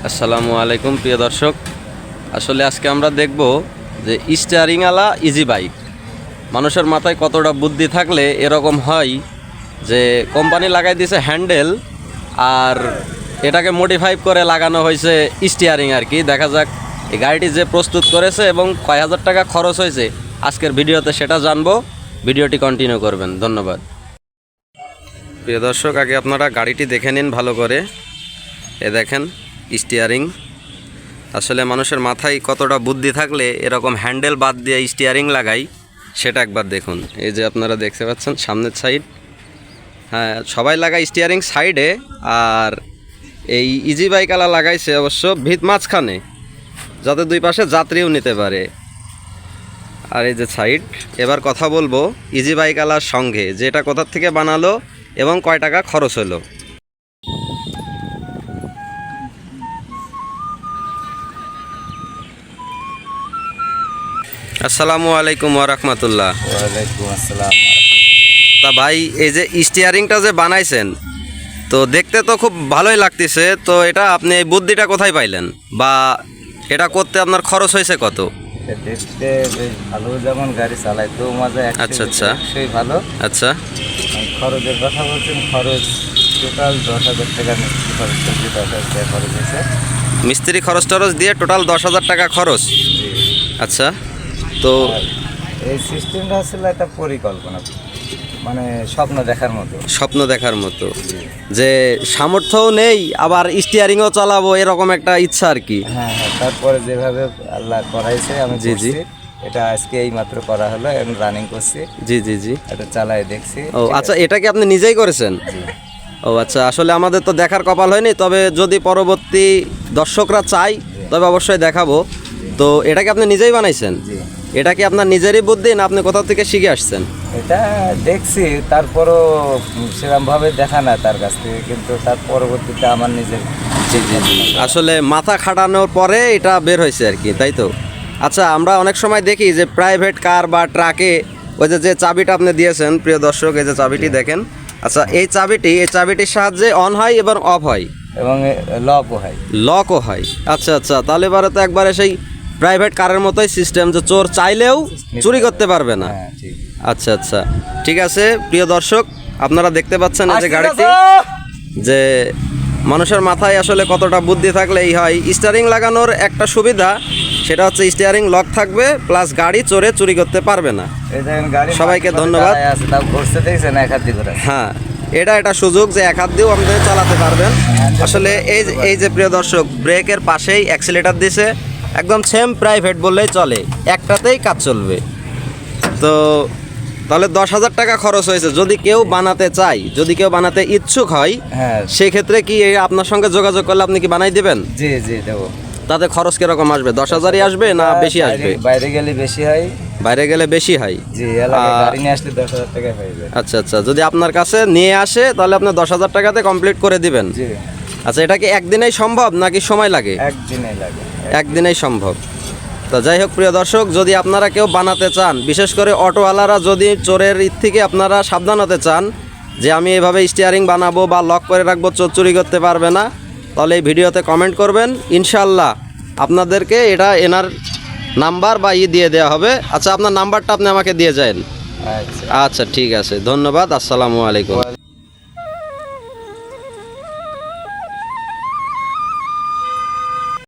আসসালামু আলাইকুম প্রিয় দর্শক। আসলে আজকে আমরা দেখব যে স্টিয়ারিংওয়ালা ইজি বাইক মানুষের মাথায় কতটা বুদ্ধি থাকলে এরকম হয় যে কোম্পানি লাগাই দিয়েছে হ্যান্ডেল আর এটাকে মডিফাই করে লাগানো হয়েছে স্টিয়ারিং আর কি। দেখা যাক এই গাড়িটি যে প্রস্তুত করেছে এবং কয় হাজার টাকা খরচ হয়েছে আজকের ভিডিওতে সেটা জানবো। ভিডিওটি কন্টিনিউ করবেন, ধন্যবাদ। প্রিয় দর্শক, আগে আপনারা গাড়িটি দেখে নিন ভালো করে। এ দেখেন স্টিয়ারিং। আসলে মানুষের মাথায় কতটা বুদ্ধি থাকলে এরকম হ্যান্ডেল বাদ দিয়ে স্টিয়ারিং লাগাই সেটা একবার দেখুন। এই যে আপনারা দেখতে পাচ্ছেন সামনের সাইড, হ্যাঁ সবাই লাগায় স্টিয়ারিং সাইডে, আর এই ইজি বাইকওয়ালা লাগাইছে অবশ্য ভিত মাঝখানে, যাতে দুই পাশে যাত্রীও নিতে পারে। আর এই যে সাইড, এবার কথা বলবো ইজি বাইকওয়ালার সঙ্গে যে এটা কোথার থেকে বানালো এবং কয় টাকা খরচ হলো। আসসালামু আলাইকুম ওয়া রাহমাতুল্লাহ। ওয়ালাইকুম আসসালাম। তা ভাই, এই যে স্টিয়ারিংটা যে বানাইছেন, তো দেখতে তো খুব ভালোই লাগতেছে, তো এটা আপনি এই বুদ্ধিটা কোথায় পাইলেন বা এটা করতে আপনার খরচ হয়েছে কত? দেখতে বেশ ভালো, যেমন গাড়ি চালাইতেও মজা। আচ্ছা আচ্ছা, সেই ভালো। আচ্ছা, খরচের কথা বলছেন, খরচ টোটাল 10,000 টাকা মিস্ত্রি খরচ করছি, 10,000 টাকা খরচ হয়েছে। মিস্ত্রি খরচ টরচ দিয়ে টোটাল 10,000 টাকা খরচ। আচ্ছা, তো এই সিস্টেমটা আসলে একটা পরিকল্পনা, মানে স্বপ্ন দেখার মতো। স্বপ্ন দেখার মতো, যে সামর্থ্যও নেই আবার স্টিয়ারিংও চালাবো এরকম একটা ইচ্ছা আর কি। হ্যাঁ হ্যাঁ, তারপরে যেভাবে আল্লাহ করাইছে আমি জি জি, এটা আজকে এই মাত্র করা হলো, এখন রানিং করছি। জি জি জি, এটা চালাই দেখছি। ও আচ্ছা, এটা কি আপনি নিজেই করেছেন? ও আচ্ছা, আসলে আমাদের তো দেখার কপাল হয়নি, তবে যদি পরবর্তী দর্শকরা চাই তবে অবশ্যই দেখাবো। তো এটা কি আপনি নিজেই বানাইছেন? জি। এটা কি আপনার নিজেরই বুদ্ধি না আপনি কোথা থেকে শিখে আসছেন? এটা দেখছি, তারপরও সেরকমভাবে দেখা না তার কাছ থেকে, কিন্তু তার পরবর্তীতে আমার নিজের। জি জি জি, আসলে মাথা খাটানোর পরে এটা বের হয়েছে আর কি, তাই তো? আচ্ছা, আমরা অনেক সময় দেখি যে প্রাইভেট কার বা ট্রাকে ওই যে চাবিটা আপনি দিয়েছেন প্রিয় দর্শক, এই যে চাবিটি দেখেন। আচ্ছা, এই চাবিটির সাহায্যে অন হয় এবং অফ হয় এবং লকও হয়। লকও হয়। আচ্ছা আচ্ছা, তাহলে এবারে তো একবারে সেই প্রাইভেট কারের মতোই সিস্টেম, যে চোর চাইলেও চুরি করতে পারবে না। হ্যাঁ ঠিক। আচ্ছা আচ্ছা, ঠিক আছে প্রিয় দর্শক, আপনারা দেখতে পাচ্ছেন এই যে গাড়িটি, যে মানুষের মাথায় আসলে কতটা বুদ্ধি থাকলে এই হয়। স্টিয়ারিং লাগানোর একটা সুবিধা, সেটা হচ্ছে স্টিয়ারিং লক থাকবে, প্লাস গাড়ি চোরে চুরি করতে পারবে না। সবাইকে ধন্যবাদ। হ্যাঁ, এটা সুযোগ যে এক হাত দিয়েও আপনি চালাতে পারবেন। আসলে এই যে প্রিয় দর্শক, ব্রেকের পাশেই অ্যাক্সিলেটার দিছে, একদম সেম প্রাইভেট বললেই চলে, একটাতেই কাজ চলবে। তো তাহলে 10,000 টাকা খরচ হয়েছে। যদি কেউ বানাতে চায়, যদি কেউ বানাতে ইচ্ছুক হয়, হ্যাঁ সেক্ষেত্রে কি আপনার সঙ্গে যোগাযোগ করলে আপনি কি বানাই দেবেন? জি জি দেবো। তাতে খরচ কিরকম আসবে? 10,000-ই আসবে না বেশি আসবে? বাইরে গেলে বেশি হয়। বাইরে গেলে বেশি হয়। জি, এলাকায় গাড়ি নিয়ে আসলে 10,000 টাকা হয়ে যায়। আচ্ছা আচ্ছা, যদি আপনার কাছে নিয়ে আসে তাহলে আপনি 10,000 টাকাতে কমপ্লিট করে দিবেন। জি। আচ্ছা, এটা কি একদিনেই সম্ভব নাকি সময় লাগে? একদিনেই লাগে। একদিনেই সম্ভব। তো যাই হোক প্রিয় দর্শক, যদি আপনারা কেউ বানাতে চান, বিশেষ করে অটোওয়ালারা যদি চোরের থেকে আপনারা সাবধান হতে চান যে আমি এভাবে স্টিয়ারিং বানাবো বা লক করে রাখবো, চোর চুরি করতে পারবে না, তাহলে এই ভিডিওতে কমেন্ট করবেন, ইনশাল্লাহ আপনাদেরকে এটা এনার নাম্বার বা দিয়ে দেওয়া হবে। আচ্ছা, আপনার নাম্বারটা আপনি আমাকে দিয়ে যান। আচ্ছা আচ্ছা, ঠিক আছে, ধন্যবাদ। আসসালামু আলাইকুম।